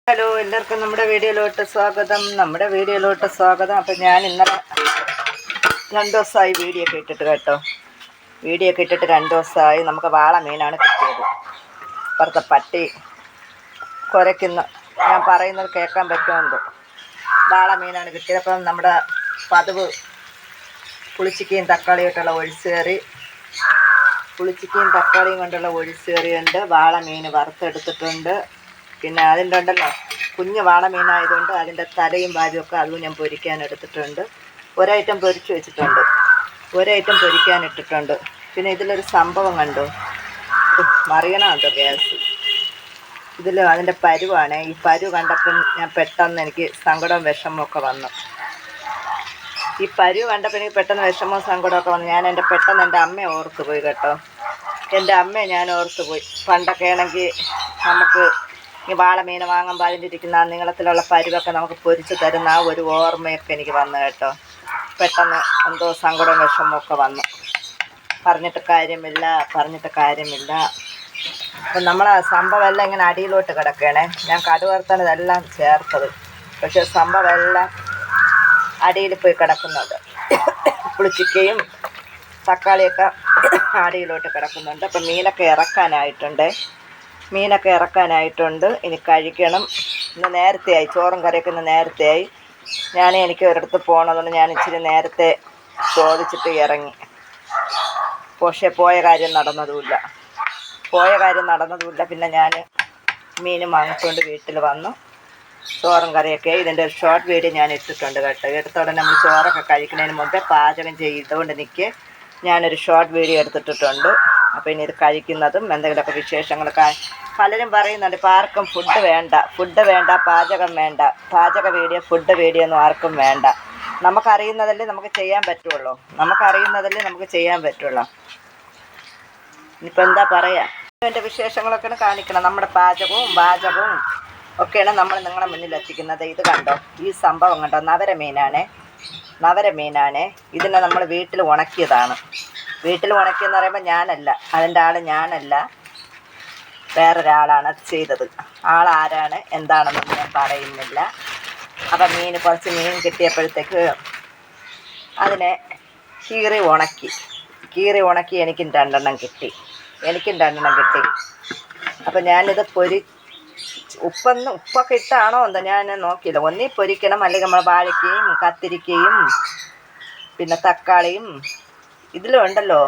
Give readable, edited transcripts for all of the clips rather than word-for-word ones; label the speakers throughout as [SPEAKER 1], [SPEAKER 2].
[SPEAKER 1] Hello, എല്ലാവർക്കും നമ്മുടെ വീഡിയോയിലോട്ട് സ്വാഗതം. അപ്പം ഞാൻ ഇന്നലെ 2 ദിവസമായി വീഡിയോ ഒക്കെ ഇട്ടിട്ട് കേട്ടോ. വീഡിയോ ഒക്കെ ഇട്ടിട്ട് 2 ദിവസമായി. നമുക്ക് വാള മീനാണ് കിട്ടിയത്. ഇപ്പുറത്തെ പട്ടി കുരയ്ക്കുന്നു. ഞാൻ പറയുന്നത് കേൾക്കാൻ പറ്റുമെന്തോ. വാള മീനാണ് കിട്ടിയത്. അപ്പം നമ്മുടെ പതിവ് പുളിച്ചിക്കയും തക്കാളിയും കൊണ്ടുള്ള ഒഴിച്ചുകറിയുണ്ട്. വാള മീൻ വറുത്തെടുത്തിട്ടുണ്ട്. പിന്നെ അതിൻ്റെ ഉണ്ടല്ലോ, കുഞ്ഞ് വാള മീനായതുകൊണ്ട് അതിൻ്റെ തലയും വാലും ഒക്കെ അതും ഞാൻ പൊരിക്കാൻ എടുത്തിട്ടുണ്ട്. ഒരൈറ്റം പൊരിച്ച് വെച്ചിട്ടുണ്ട്, ഒരൈറ്റം പൊരിക്കാനിട്ടിട്ടുണ്ട്. പിന്നെ ഇതിലൊരു സംഭവം കണ്ടു, മറിയണമുണ്ടോ ഗ്യാസ്. ഇതിൽ അതിൻ്റെ പരുവാണ്. ഈ പരു കണ്ടപ്പം ഞാൻ പെട്ടെന്ന് എനിക്ക് സങ്കടവും വിഷമമൊക്കെ വന്നു. ഈ പരു കണ്ടപ്പോൾ എനിക്ക് പെട്ടെന്ന് വിഷമവും സങ്കടമൊക്കെ വന്നു. ഞാൻ പെട്ടെന്ന് എൻ്റെ അമ്മയെ ഓർത്ത് പോയി കേട്ടോ. എൻ്റെ അമ്മയെ ഞാൻ ഓർത്ത് പോയി. പണ്ടൊക്കെ ആണെങ്കിൽ നമുക്ക് ഈ വാളമീൻ വാങ്ങുമ്പോൾ അതിൻ്റെ ഇരിക്കുന്ന ആ നീളത്തിലുള്ള പരുവൊക്കെ നമുക്ക് പൊരിച്ച് തരുന്ന ആ ഒരു ഓർമ്മയൊക്കെ എനിക്ക് വന്നു കേട്ടോ. പെട്ടെന്ന് എന്തോ സങ്കടവും വിഷമമൊക്കെ വന്നു. പറഞ്ഞിട്ട് കാര്യമില്ല. അപ്പം നമ്മളെ സംഭവമെല്ലാം ഇങ്ങനെ അടിയിലോട്ട് കിടക്കുകയാണേ. ഞാൻ കടുവറുത്താണ് ഇതെല്ലാം ചേർത്തത്, പക്ഷേ സംഭവമെല്ലാം അടിയിൽ പോയി കിടക്കുന്നുണ്ട്. പുളിച്ചിക്കയും തക്കാളിയൊക്കെ അടിയിലോട്ട് കിടക്കുന്നുണ്ട്. അപ്പം മീനൊക്കെ ഇറക്കാനായിട്ടുണ്ട്. ഇനി കഴിക്കണം. ഇന്ന് നേരത്തെയായി, ചോറും കറിയൊക്കെ ഇന്ന് നേരത്തെയായി. എനിക്ക് ഒരിടത്ത് പോകണമെന്നുണ്ട്. ഞാൻ ഇച്ചിരി നേരത്തെ ചോദിച്ചിട്ട് ഇറങ്ങി. പക്ഷേ പോയ കാര്യം നടന്നതുമില്ല. പിന്നെ ഞാൻ മീനും വാങ്ങിച്ചുകൊണ്ട് വീട്ടിൽ വന്നു. ചോറും കറിയൊക്കെ ഇതിൻ്റെ ഒരു ഷോർട്ട് വീഡിയോ ഞാൻ ഇട്ടിട്ടുണ്ട് കേട്ടോ. എടുത്ത ഉടനെ നമ്മൾ ചോറൊക്കെ കഴിക്കുന്നതിന് മുമ്പേ പാചകം ചെയ്തുകൊണ്ട് ഞാനൊരു ഷോർട്ട് വീഡിയോ എടുത്തിട്ടുണ്ട്. അപ്പോൾ ഇനി ഇത് കഴിക്കുന്നതും എന്തെങ്കിലുമൊക്കെ വിശേഷങ്ങളൊക്കെ. പലരും പറയുന്നുണ്ട് ഇപ്പോൾ ആർക്കും ഫുഡ് വേണ്ട, പാചകം വേണ്ട, പാചക വീഡിയോ, ഫുഡ് വീഡിയോ ഒന്നും ആർക്കും വേണ്ട. നമുക്കറിയുന്നതല്ലേ നമുക്ക് ചെയ്യാൻ പറ്റുള്ളൂ. ഇനിയിപ്പോൾ എന്താ പറയുക, എൻ്റെ വിശേഷങ്ങളൊക്കെയാണ് കാണിക്കണം. നമ്മുടെ പാചകവും ഒക്കെയാണ് നമ്മൾ നിങ്ങളെ മുന്നിൽ എത്തിക്കുന്നത്. ഇത് കണ്ടോ, ഈ സംഭവം കണ്ടോ, നവരമീനാണ്. ഇതിനെ നമ്മൾ വീട്ടിൽ ഉണക്കിയതാണ്. ഉണക്കിയെന്ന് പറയുമ്പോൾ അതിൻ്റെ ആൾ ഞാനല്ല, വേറൊരാളാണ് അത് ചെയ്തത്. ആളാരാണ് എന്താണെന്നൊന്നും ഞാൻ പറയുന്നില്ല. അപ്പം കുറച്ച് മീൻ കിട്ടിയപ്പോഴത്തേക്ക് അതിനെ കീറി ഉണക്കി എനിക്കും രണ്ടെണ്ണം കിട്ടി. അപ്പം ഞാനിത് ഉപ്പൊക്കെ ഇട്ടാണോ എന്തോ ഞാൻ നോക്കിയില്ല. ഒന്നീ പൊരിക്കണം, അല്ലെങ്കിൽ നമ്മൾ വാഴയ്ക്കയും കത്തിരിക്കയും പിന്നെ തക്കാളിയും ഇതിലുണ്ടല്ലോ.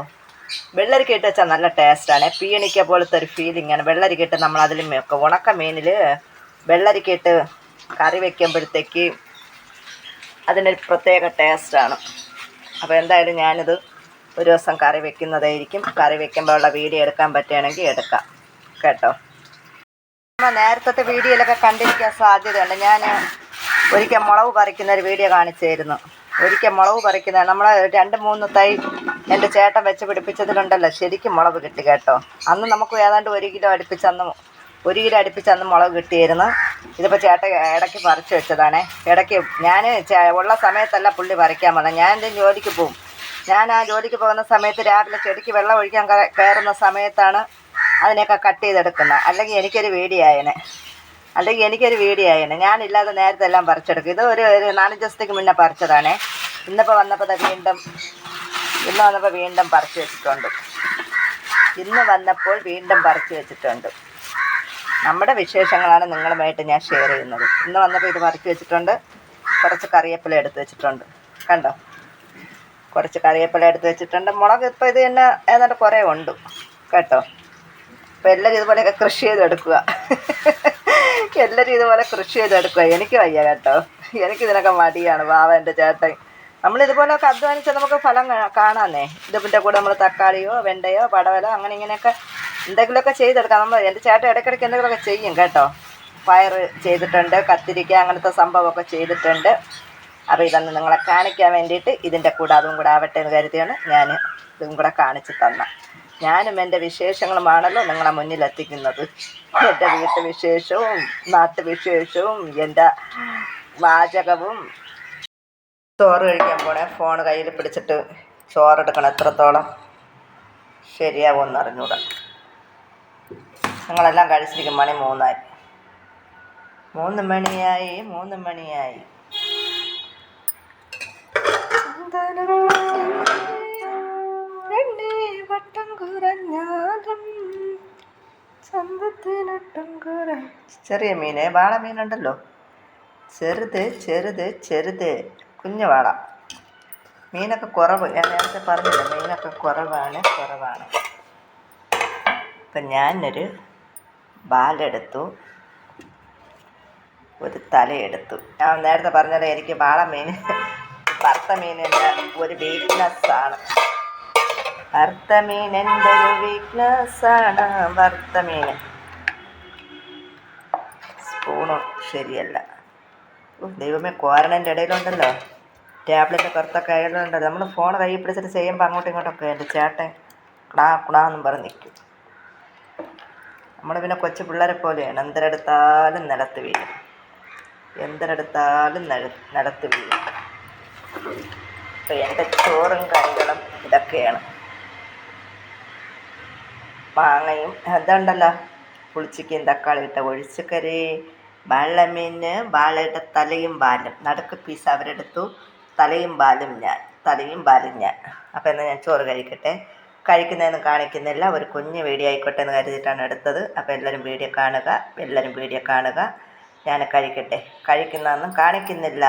[SPEAKER 1] വെള്ളരിക്ക ഇട്ട് വെച്ചാൽ നല്ല ടേസ്റ്റാണ്. പീയണിക്ക പോലത്തെ ഒരു ഫീലിങ്ങാണ് വെള്ളരിക്ക ഇട്ട് നമ്മൾ അതിലും വെക്കും. ഉണക്ക മീനിൽ വെള്ളരിക്ക ഇട്ട് കറി വയ്ക്കുമ്പോഴത്തേക്ക് അതിനൊരു പ്രത്യേക ടേസ്റ്റാണ്. അപ്പോൾ എന്തായാലും ഞാനിത് ഒരു ദിവസം കറി വയ്ക്കുന്നതായിരിക്കും. കറി വയ്ക്കുമ്പോൾ ഉള്ള വീഡിയോ എടുക്കാൻ പറ്റുകയാണെങ്കിൽ എടുക്കാം കേട്ടോ. നമ്മൾ നേരത്തെ വീഡിയോയിലൊക്കെ കണ്ടിരിക്കാൻ സാധ്യതയുണ്ട്. ഞാൻ ഒരിക്കൽ മുളക് പറിക്കുന്ന ഒരു വീഡിയോ കാണിച്ചായിരുന്നു. നമ്മൾ 2-3 തൈ എൻ്റെ ചേട്ടൻ വെച്ച് പിടിപ്പിച്ചതിലുണ്ടല്ലോ, ശരിക്കും മുളക് കിട്ടി കേട്ടോ. അന്ന് നമുക്ക് ഏതാണ്ട് 1 കിലോ അടുപ്പിച്ച് അന്ന് മുളക് കിട്ടിയിരുന്നു. ഇതിപ്പോൾ ചേട്ടൻ ഇടയ്ക്ക് പറിച്ച് വെച്ചതാണേ. ഇടയ്ക്ക് ഞാൻ ഉള്ള സമയത്തല്ല പുള്ളി പറിക്കാൻ വന്നത്. ഞാൻ എൻ്റെ ജോലിക്ക് പോകും. ഞാൻ ആ ജോലിക്ക് പോകുന്ന സമയത്ത് രാവിലെ ചെടിക്ക് വെള്ളം ഒഴിക്കാൻ കയറുന്ന സമയത്താണ് അതിനെയൊക്കെ കട്ട് ചെയ്തെടുക്കുന്നത്. അല്ലെങ്കിൽ എനിക്കൊരു വീഡിയോ ആയേനെ. ഞാനില്ലാതെ നേരത്തെ എല്ലാം പറിച്ചെടുക്കും. ഇത് ഒരു 4 ദിവസത്തേക്ക് മുന്നേ പറിച്ചതാണേ. ഇന്ന് വന്നപ്പോൾ വീണ്ടും പറിച്ച് വെച്ചിട്ടുണ്ട്. നമ്മുടെ വിശേഷങ്ങളാണ് നിങ്ങളുമായിട്ട് ഞാൻ ഷെയർ ചെയ്യുന്നത്. ഇന്ന് വന്നപ്പോൾ ഇത് പറിച്ച് വെച്ചിട്ടുണ്ട്. കുറച്ച് കറിവേപ്പില എടുത്ത് വെച്ചിട്ടുണ്ട്. കണ്ടോ, കുറച്ച് കറിവേപ്പില എടുത്ത് വെച്ചിട്ടുണ്ട്. മുളക് ഇപ്പോൾ ഇത് തന്നെ ഏതാണ്ട് കുറേ ഉണ്ട് കേട്ടോ. അപ്പോൾ എല്ലാവരും ഇതുപോലെയൊക്കെ കൃഷി ചെയ്തെടുക്കുക. എനിക്ക് വയ്യ കേട്ടോ. എനിക്കിതിനൊക്കെ മടിയാണ്. എൻ്റെ ചേട്ടൻ നമ്മളിതുപോലെയൊക്കെ അധ്വാനിച്ചാൽ നമുക്ക് ഫലം കാണാമെന്നേ. ഇതിൻ്റെ കൂടെ നമ്മൾ തക്കാളിയോ വെണ്ടയോ പടവലോ അങ്ങനെ ഇങ്ങനെയൊക്കെ എന്തെങ്കിലുമൊക്കെ ചെയ്തെടുക്കാം. എൻ്റെ ചേട്ടൻ ഇടയ്ക്കിടയ്ക്ക് എന്തെങ്കിലുമൊക്കെ ചെയ്യും കേട്ടോ. പയർ ചെയ്തിട്ടുണ്ട്, കത്തിരിക്ക അങ്ങനത്തെ സംഭവമൊക്കെ ചെയ്തിട്ടുണ്ട്. അപ്പോൾ ഇതൊന്ന് നിങ്ങളെ കാണിക്കാൻ വേണ്ടിയിട്ട് ഇതിൻ്റെ കൂടെ അതും കൂടെ ആവട്ടെ എന്ന് കരുതിയാണ് ഞാൻ ഇതും കൂടെ കാണിച്ച് തന്ന. ഞാനും എൻ്റെ വിശേഷങ്ങളുമാണല്ലോ നിങ്ങളെ മുന്നിലെത്തിക്കുന്നത്. എൻ്റെ വീട്ടുവിശേഷവും നാട്ടുവിശേഷവും എൻ്റെ വാചകവും. ചോറ് കഴിക്കാൻ പോണേ. ഫോൺ കയ്യിൽ പിടിച്ചിട്ട് ചോറെടുക്കണം. എത്രത്തോളം ശരിയാവുമെന്ന് അറിഞ്ഞൂടാ. നിങ്ങളെല്ലാം കഴിച്ചിരിക്കും. മണി 3 ആയി. 3 മണിയായി 3 മണിയായി. വട്ടം കുറഞ്ഞാലും ചന്തത്തിനൊട്ടും ചെറിയ മീന് വാള മീനുണ്ടല്ലോ, ചെറുത് കുഞ്ഞു വാള. മീനൊക്കെ കുറവ്, ഞാൻ നേരത്തെ പറഞ്ഞില്ല, മീനൊക്കെ കുറവാണ്. ഇപ്പം ഞാനൊരു ബാലെടുത്തു, ഒരു തലയെടുത്തു. ഞാൻ നേരത്തെ പറഞ്ഞത് എനിക്ക് വാള മീൻ വറുത്ത മീനിൻ്റെ ഒരു വീക്ക്നെസ്സാണ്. വറുത്ത മീൻ എൻ്റെ ഒരു വീക്ക്നെസ്സാണ്. വറുത്ത മീൻ സ്പൂണും ശരിയല്ല. ദൈവമേ, ക്വാറന്റൈൻ്റെ ഇടയിലുണ്ടല്ലോ, ടാബ്ലറ്റ് പുറത്തൊക്കെ ആയതുകൊണ്ടല്ലോ, നമ്മൾ ഫോൺ കൈ പിടിച്ചിട്ട് ചെയ്യുമ്പോൾ അങ്ങോട്ടും ഇങ്ങോട്ടൊക്കെ എൻ്റെ ചേട്ടൻ കുണാന്നും പറഞ്ഞ് നിൽക്കും. നമ്മൾ പിന്നെ കൊച്ചു പിള്ളേരെ പോലെയാണ്, എന്തെടുത്താലും നിലത്ത് വീഴും. ഇപ്പം എൻ്റെ ചോറും കറികളും ഇതൊക്കെയാണ്. മാങ്ങയും അതുണ്ടല്ലോ, പുളിച്ചിക്കയും തക്കാളി ഇട്ട ഒഴിച്ചുകറി, വാളമീന്, വാളയുടെ തലയും പാലും, നടുക്ക് പീസ് അവരെടുത്തു, തലയും പാലും ഞാൻ. അപ്പോൾ എന്നാൽ ഞാൻ ചോറ് കഴിക്കട്ടെ. കഴിക്കുന്നതൊന്നും കാണിക്കുന്നില്ല, ഒരു കുഞ്ഞ് വീഡിയോ ആയിക്കോട്ടെ എന്ന് കരുതിയിട്ടാണ് എടുത്തത്. അപ്പോൾ എല്ലാവരും വീഡിയോ കാണുക. ഞാൻ കഴിക്കട്ടെ. കഴിക്കുന്നതൊന്നും കാണിക്കുന്നില്ല.